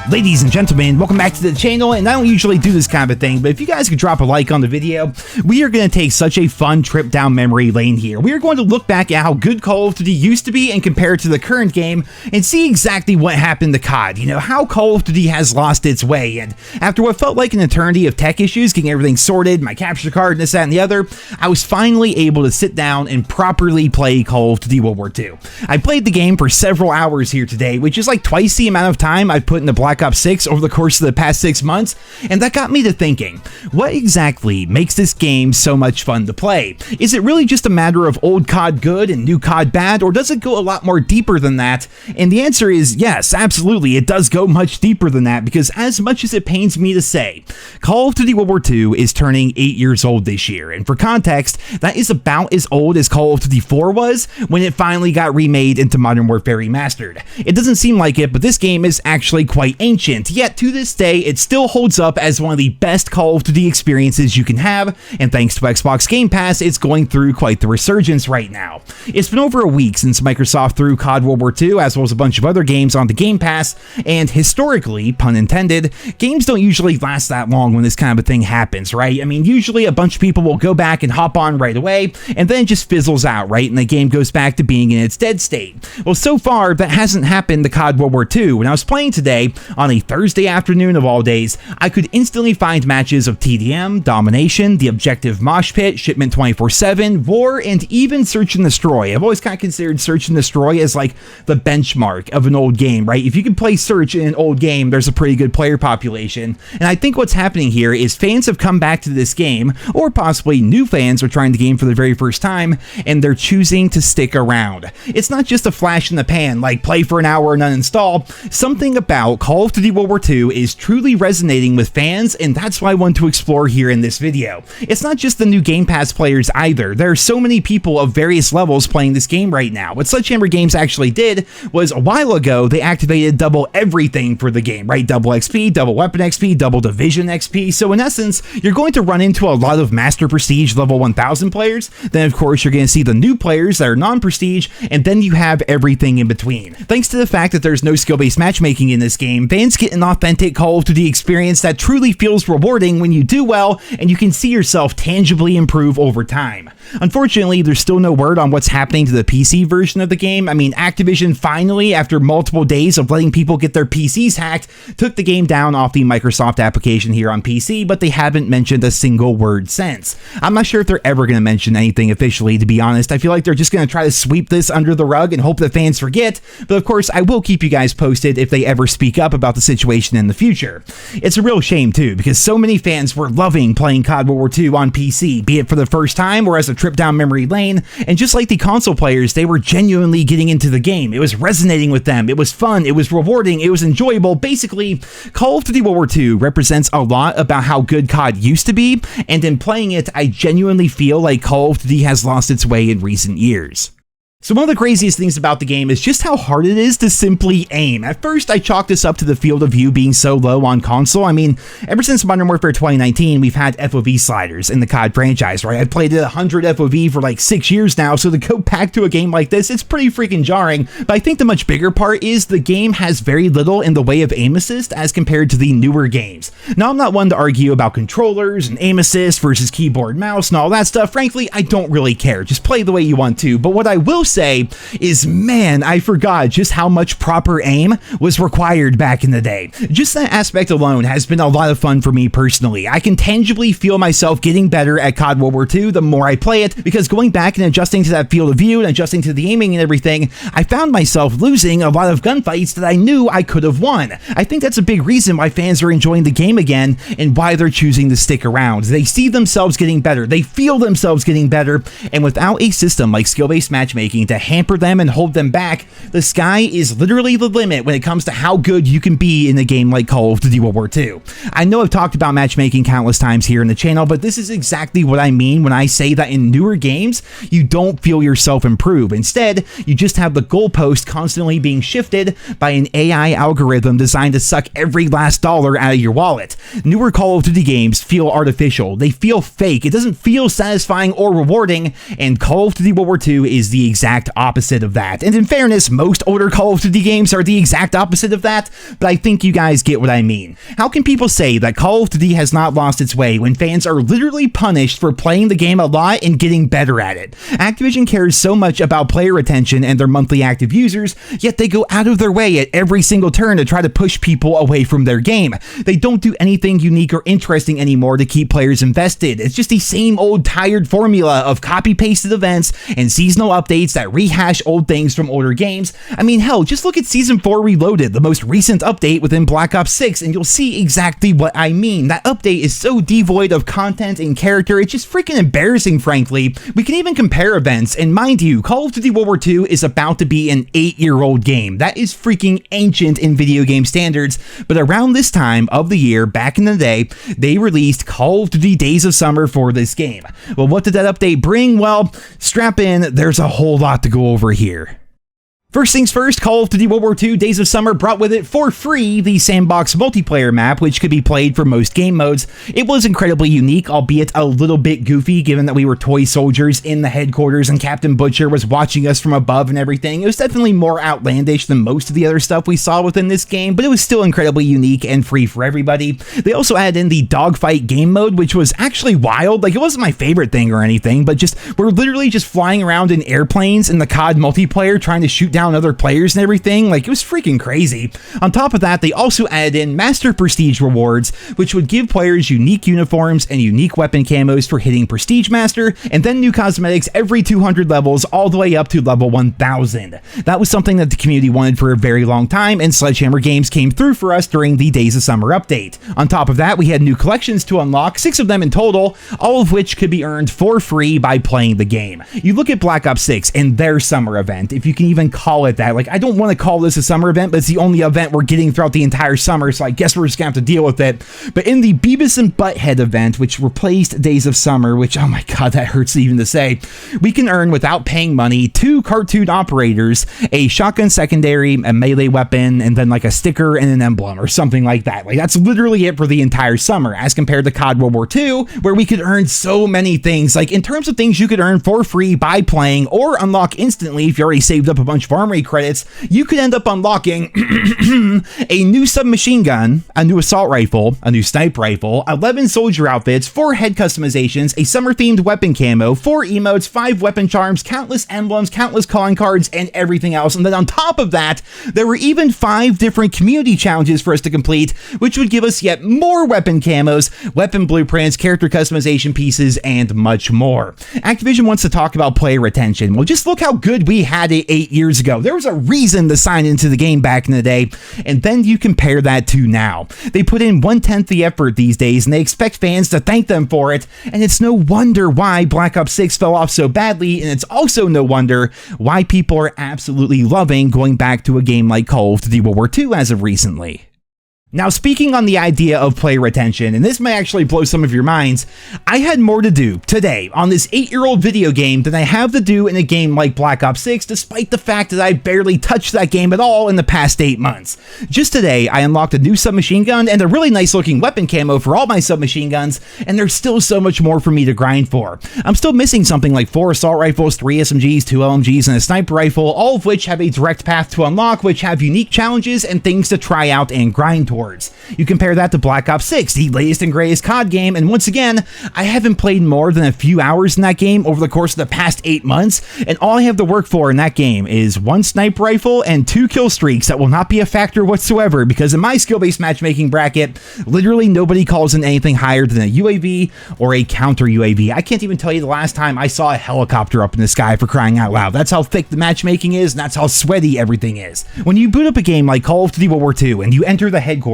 Ladies and gentlemen, welcome back to the channel, and I don't usually do this kind of thing, but if you guys could drop a like on the video, we are going to take such a fun trip down memory lane here. We are going to look back at how good Call of Duty used to be and compare it to the current game and see exactly what happened to COD, how Call of Duty has lost its way, and after what felt like an eternity of tech issues, getting everything sorted, my capture card, and this, that, and the other, I was finally able to sit down and properly play Call of Duty World War II. I played the game for several hours here today, which is like twice the amount of time I've put into Black Ops 6 over the course of the past 6 months, and that got me to thinking, what exactly makes this game so much fun to play? Is it really just a matter of old COD good and new COD bad, or does it go a lot more deeper than that? And the answer is yes, absolutely, it does go much deeper than that, because as much as it pains me to say, Call of Duty World War II is turning 8 years old this year, and for context, that is about as old as Call of Duty 4 was when it finally got remade into Modern Warfare Remastered. It doesn't seem like it, but this game is actually quite ancient, yet to this day, it still holds up as one of the best Call of Duty experiences you can have, and thanks to Xbox Game Pass, it's going through quite the resurgence right now. It's been over a week since Microsoft threw COD World War II, as well as a bunch of other games on the Game Pass, and historically, pun intended, games don't usually last that long when this kind of a thing happens, right? I mean, usually a bunch of people will go back and hop on right away, and then it just fizzles out, right? And the game goes back to being in its dead state. Well, so far, that hasn't happened to COD World War II. When I was playing today, on a Thursday afternoon of all days, I could instantly find matches of TDM, Domination, The Objective Mosh Pit, Shipment 24/7, War, and even Search and Destroy. I've always kind of considered Search and Destroy as like the benchmark of an old game, right? If you can play Search in an old game, there's a pretty good player population. And I think what's happening here is fans have come back to this game, or possibly new fans are trying the game for the very first time, and they're choosing to stick around. It's not just a flash in the pan, like play for an hour and uninstall. Something about Call of Duty World War II is truly resonating with fans, and that's what I want to explore here in this video. It's not just the new Game Pass players either. There are so many people of various levels playing this game right now. What Sledgehammer Games actually did was, a while ago, they activated double everything for the game, right? Double XP, double weapon XP, double division XP. So in essence, you're going to run into a lot of Master Prestige level 1000 players. Then of course, you're going to see the new players that are non-prestige, and then you have everything in between. Thanks to the fact that there's no skill-based matchmaking in this game, fans get an authentic Call of Duty experience that truly feels rewarding when you do well, and you can see yourself tangibly improve over time. Unfortunately, there's still no word on what's happening to the PC version of the game. I mean, Activision finally, after multiple days of letting people get their PCs hacked, took the game down off the Microsoft application here on PC, but they haven't mentioned a single word since. I'm not sure if they're ever going to mention anything officially, to be honest. I feel like they're just going to try to sweep this under the rug and hope that fans forget, but of course, I will keep you guys posted if they ever speak up about the situation in the future. It's a real shame too, because so many fans were loving playing COD World War II on PC, be it for the first time or as a trip down memory lane, and just like the console players, they were genuinely getting into the game. It was resonating with them, it was fun, it was rewarding, it was enjoyable. Basically, Call of Duty World War II represents a lot about how good COD used to be, and in playing it, I genuinely feel like Call of Duty has lost its way in recent years. So one of the craziest things about the game is just how hard it is to simply aim. At first, I chalked this up to the field of view being so low on console. I mean, ever since Modern Warfare 2019, we've had FOV sliders in the COD franchise, right? I've played at 100 FOV for like 6 years now, so to go back to a game like this, it's pretty freaking jarring. But I think the much bigger part is the game has very little in the way of aim assist as compared to the newer games. Now, I'm not one to argue about controllers and aim assist versus keyboard, mouse, and all that stuff. Frankly, I don't really care. Just play the way you want to. But what I will say is, man, I forgot just how much proper aim was required back in the day. Just that aspect alone has been a lot of fun for me personally. I can tangibly feel myself getting better at COD World War II the more I play it, because going back and adjusting to that field of view and adjusting to the aiming and everything, I found myself losing a lot of gunfights that I knew I could have won. I think that's a big reason why fans are enjoying the game again and why they're choosing to stick around. They see themselves getting better, they feel themselves getting better, and without a system like skill-based matchmaking to hamper them and hold them back, the sky is literally the limit when it comes to how good you can be in a game like Call of Duty World War II. I know I've talked about matchmaking countless times here in the channel, but this is exactly what I mean when I say that in newer games, you don't feel yourself improve. Instead, you just have the goalpost constantly being shifted by an AI algorithm designed to suck every last dollar out of your wallet. Newer Call of Duty games feel artificial, they feel fake, it doesn't feel satisfying or rewarding, and Call of Duty World War II is the exact exact opposite of that. And in fairness, most older Call of Duty games are the exact opposite of that, but I think you guys get what I mean. How can people say that Call of Duty has not lost its way when fans are literally punished for playing the game a lot and getting better at it? Activision cares so much about player retention and their monthly active users, yet they go out of their way at every single turn to try to push people away from their game. They don't do anything unique or interesting anymore to keep players invested. It's just the same old tired formula of copy-pasted events and seasonal updates that rehash old things from older games. I mean, hell, just look at Season 4 Reloaded, the most recent update within Black Ops 6, and you'll see exactly what I mean. That update is so devoid of content and character, it's just freaking embarrassing, frankly. We can even compare events, and mind you, Call of Duty World War II is about to be an 8-year-old game. That is freaking ancient in video game standards, but around this time of the year, back in the day, they released Call of Duty Days of Summer for this game. Well, what did that update bring? Well, strap in, there's a whole lot to go over here. First things first, Call of Duty World War II Days of Summer brought with it for free the sandbox multiplayer map, which could be played for most game modes. It was incredibly unique, albeit a little bit goofy, given that we were toy soldiers in the headquarters and Captain Butcher was watching us from above and everything. It was definitely more outlandish than most of the other stuff we saw within this game, but it was still incredibly unique and free for everybody. They also added in the dogfight game mode, which was actually wild. Like, it wasn't my favorite thing or anything, but we're literally just flying around in airplanes in the COD multiplayer trying to shoot down other players and everything. Like, it was freaking crazy. On top of that, they also added in Master Prestige rewards, which would give players unique uniforms and unique weapon camos for hitting Prestige Master, and then new cosmetics every 200 levels all the way up to level 1000. That was something that the community wanted for a very long time, and Sledgehammer Games came through for us during the Days of Summer update. On top of that, we had new collections to unlock, 6 of them in total, all of which could be earned for free by playing the game. You look at Black Ops 6 and their summer event, if you can even call it that. Like, I don't want to call this a summer event, but it's the only event we're getting throughout the entire summer, so I guess we're just gonna have to deal with it. But in the Beavis and Butthead event, which replaced Days of Summer, which, oh my god, that hurts even to say, we can earn, without paying money, 2 cartoon operators, a shotgun secondary, a melee weapon, and then like a sticker and an emblem or something like that. Like, that's literally it for the entire summer, as compared to COD World War II, where we could earn so many things. Like, in terms of things you could earn for free by playing or unlock instantly if you already saved up a bunch of armory credits, you could end up unlocking a new submachine gun, a new assault rifle, a new sniper rifle, 11 soldier outfits, 4 head customizations, a summer-themed weapon camo, 4 emotes, 5 weapon charms, countless emblems, countless calling cards, and everything else. And then on top of that, there were even 5 different community challenges for us to complete, which would give us yet more weapon camos, weapon blueprints, character customization pieces, and much more. Activision wants to talk about player retention. Well, just look how good we had it 8 years ago. There was a reason to sign into the game back in the day, and then you compare that to now. They put in 1/10 the effort these days, and they expect fans to thank them for it, and it's no wonder why Black Ops 6 fell off so badly, and it's also no wonder why people are absolutely loving going back to a game like Call of Duty World War II as of recently. Now, speaking on the idea of player retention, and this may actually blow some of your minds, I had more to do today on this 8-year-old video game than I have to do in a game like Black Ops 6, despite the fact that I barely touched that game at all in the past 8 months. Just today, I unlocked a new submachine gun and a really nice looking weapon camo for all my submachine guns, and there's still so much more for me to grind for. I'm still missing something like 4 assault rifles, 3 SMGs, 2 LMGs, and a sniper rifle, all of which have a direct path to unlock, which have unique challenges and things to try out and grind towards. You compare that to Black Ops 6, the latest and greatest COD game, and once again, I haven't played more than a few hours in that game over the course of the past 8 months, and all I have to work for in that game is 1 sniper rifle and 2 kill streaks that will not be a factor whatsoever, because in my skill-based matchmaking bracket, literally nobody calls in anything higher than a UAV or a counter UAV. I can't even tell you the last time I saw a helicopter up in the sky, for crying out loud. That's how thick the matchmaking is, and that's how sweaty everything is. When you boot up a game like Call of Duty World War II and you enter the headquarters,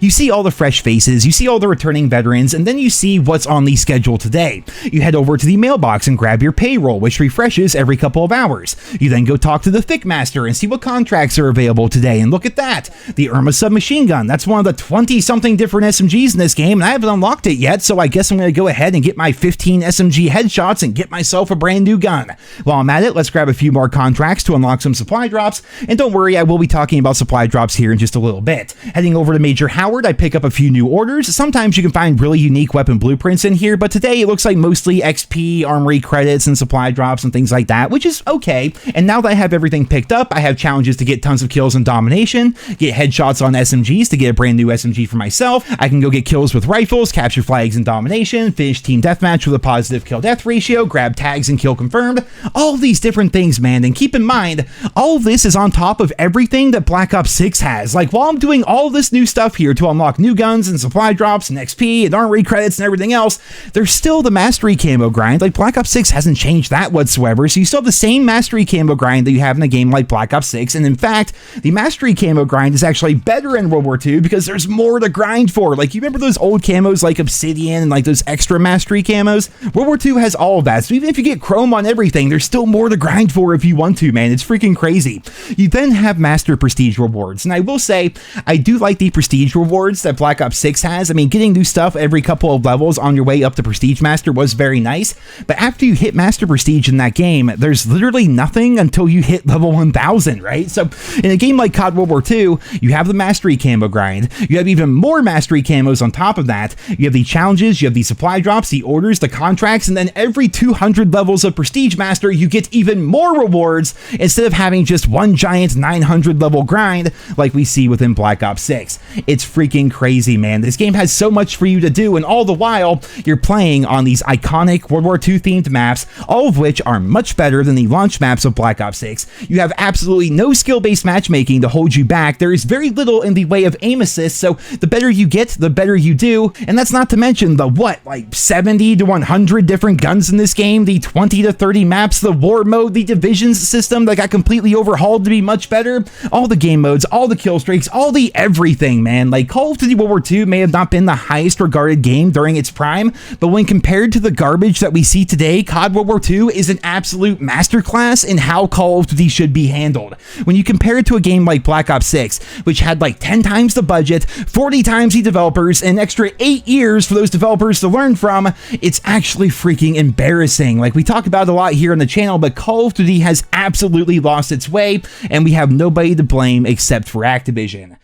you see all the fresh faces, you see all the returning veterans, and then you see what's on the schedule today. You head over to the mailbox and grab your payroll, which refreshes every couple of hours. You then go talk to the Thick Master and see what contracts are available today, and look at that, the Irma submachine gun. That's one of the 20-something different SMGs in this game, and I haven't unlocked it yet, so I guess I'm going to go ahead and get my 15 SMG headshots and get myself a brand new gun. While I'm at it, let's grab a few more contracts to unlock some supply drops, and don't worry, I will be talking about supply drops here in just a little bit. Heading over over to Major Howard, I pick up a few new orders. Sometimes you can find really unique weapon blueprints in here, but today it looks like mostly XP, armory credits, and supply drops and things like that, which is okay. And now that I have everything picked up, I have challenges to get tons of kills in domination, get headshots on SMGs to get a brand new SMG for myself. I can go get kills with rifles, capture flags in domination, finish team deathmatch with a positive kill-death ratio, grab tags and kill confirmed. All of these different things, man. And keep in mind, all of this is on top of everything that Black Ops 6 has. Like, while I'm doing all this new stuff here to unlock new guns and supply drops and XP and armory credits and everything else, there's still the mastery camo grind. Like, Black Ops 6 hasn't changed that whatsoever, so you still have the same mastery camo grind that you have in a game like Black Ops 6, and in fact, the mastery camo grind is actually better in World War II because there's more to grind for. Like, you remember those old camos like Obsidian and like those extra mastery camos? World War II has all of that, so even if you get chrome on everything, there's still more to grind for if you want to, man. It's freaking crazy. You then have master prestige rewards, and I will say, I do like the prestige rewards that Black Ops 6 has. I mean, getting new stuff every couple of levels on your way up to prestige master was very nice, but after you hit master prestige in that game, there's literally nothing until you hit level 1000, right? So in a game like COD World War II, you have the mastery camo grind, you have even more mastery camos on top of that, you have the challenges, you have the supply drops, the orders, the contracts, and then every 200 levels of prestige master, you get even more rewards instead of having just one giant 900 level grind like we see within Black Ops 6. It's freaking crazy, man. This game has so much for you to do, and all the while, you're playing on these iconic World War II themed maps, all of which are much better than the launch maps of Black Ops 6. You have absolutely no skill-based matchmaking to hold you back. There is very little in the way of aim assist, so the better you get, the better you do, and that's not to mention the, like 70 to 100 different guns in this game, the 20 to 30 maps, the war mode, the divisions system that got completely overhauled to be much better, all the game modes, all the kill streaks, all the everything, man. Like, Call of Duty World War II may have not been the highest regarded game during its prime, but when compared to the garbage that we see today, COD World War II is an absolute masterclass in how Call of Duty should be handled. When you compare it to a game like Black Ops 6, which had like 10 times the budget, 40 times the developers, and an extra 8 years for those developers to learn from, it's actually freaking embarrassing. Like, we talk about it a lot here on the channel, but Call of Duty has absolutely lost its way, and we have nobody to blame except for Activision.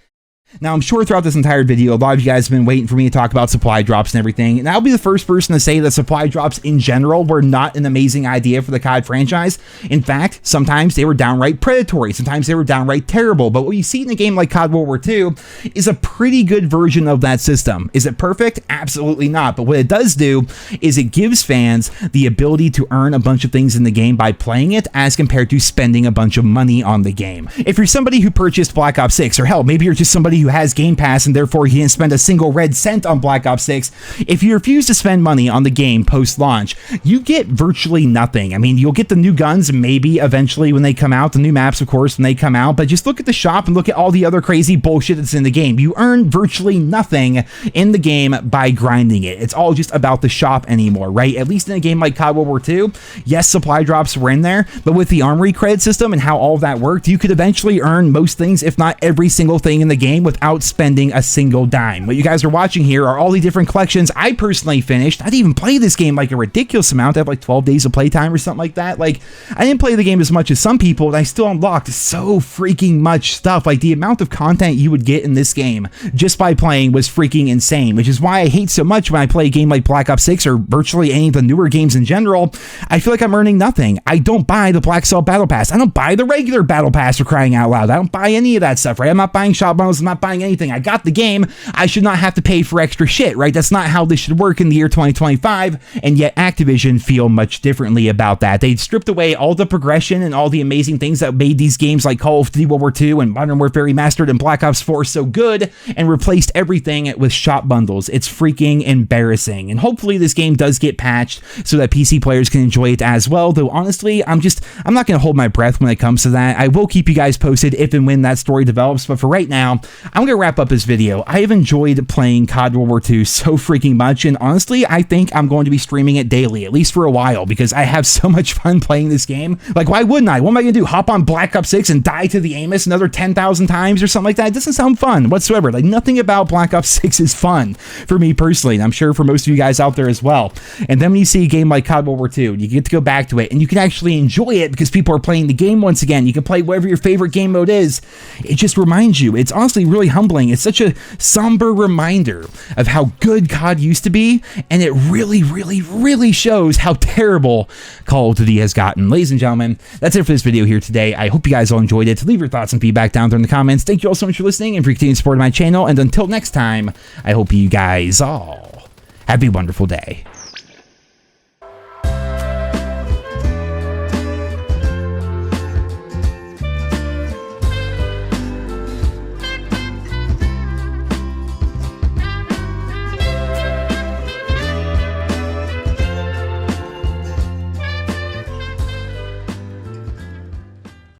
Now, I'm sure throughout this entire video, a lot of you guys have been waiting for me to talk about supply drops and everything, and I'll be the first person to say that supply drops in general were not an amazing idea for the COD franchise. In fact, sometimes they were downright predatory, sometimes they were downright terrible, but what you see in a game like COD World War II is a pretty good version of that system. Is it perfect? Absolutely not, but what it does do is it gives fans the ability to earn a bunch of things in the game by playing it as compared to spending a bunch of money on the game. If you're somebody who purchased Black Ops 6, or hell, maybe you're just somebody who has Game Pass and therefore he didn't spend a single red cent on Black Ops 6, if you refuse to spend money on the game post-launch, you get virtually nothing. I mean, you'll get the new guns maybe eventually when they come out, the new maps of course when they come out, but just look at the shop and look at all the other crazy bullshit that's in the game. You earn virtually nothing in the game by grinding it. It's all just about the shop anymore, right? At least in a game like COD World War II, yes, supply drops were in there, but with the armory credit system and how all of that worked, you could eventually earn most things, if not every single thing in the game without spending a single dime. What you guys are watching here are all the different collections I personally finished. I didn't even play this game like a ridiculous amount. I have like 12 days of playtime or something like that. Like, I didn't play the game as much as some people, and I still unlocked so freaking much stuff. Like, the amount of content you would get in this game just by playing was freaking insane, which is why I hate so much when I play a game like Black Ops 6 or virtually any of the newer games in general. I feel like I'm earning nothing. I don't buy the Black Cell Battle Pass. I don't buy the regular Battle Pass, for crying out loud. I don't buy any of that stuff, right? I'm not buying shop bundles. I'm not buying anything. I got the game. I should not have to pay for extra shit, right? That's not how this should work in the year 2025, and yet Activision feel much differently about that. They stripped away all the progression and all the amazing things that made these games like Call of Duty World War II and Modern Warfare Remastered and Black Ops 4 so good, and replaced everything with shop bundles. It's freaking embarrassing, and hopefully this game does get patched so that PC players can enjoy it as well, though honestly, I'm not going to hold my breath when it comes to that. I will keep you guys posted if and when that story develops, but for right now, I'm going to wrap up this video. I have enjoyed playing COD World War II so freaking much, and honestly, I think I'm going to be streaming it daily, at least for a while, because I have so much fun playing this game. Like, why wouldn't I? What am I going to do? Hop on Black Ops 6 and die to the Amos another 10,000 times or something like that? It doesn't sound fun whatsoever. Like, nothing about Black Ops 6 is fun for me personally, and I'm sure for most of you guys out there as well. And then when you see a game like COD World War II, you get to go back to it, and you can actually enjoy it because people are playing the game once again. You can play whatever your favorite game mode is. It just reminds you, it's honestly really really humbling. It's such a somber reminder of how good COD used to be, and it really, really, really shows how terrible Call of Duty has gotten. Ladies and gentlemen, that's it for this video here today. I hope you guys all enjoyed it. Leave your thoughts and feedback down there in the comments. Thank you all so much for listening and for continuing to support my channel, and until next time, I hope you guys all have a wonderful day.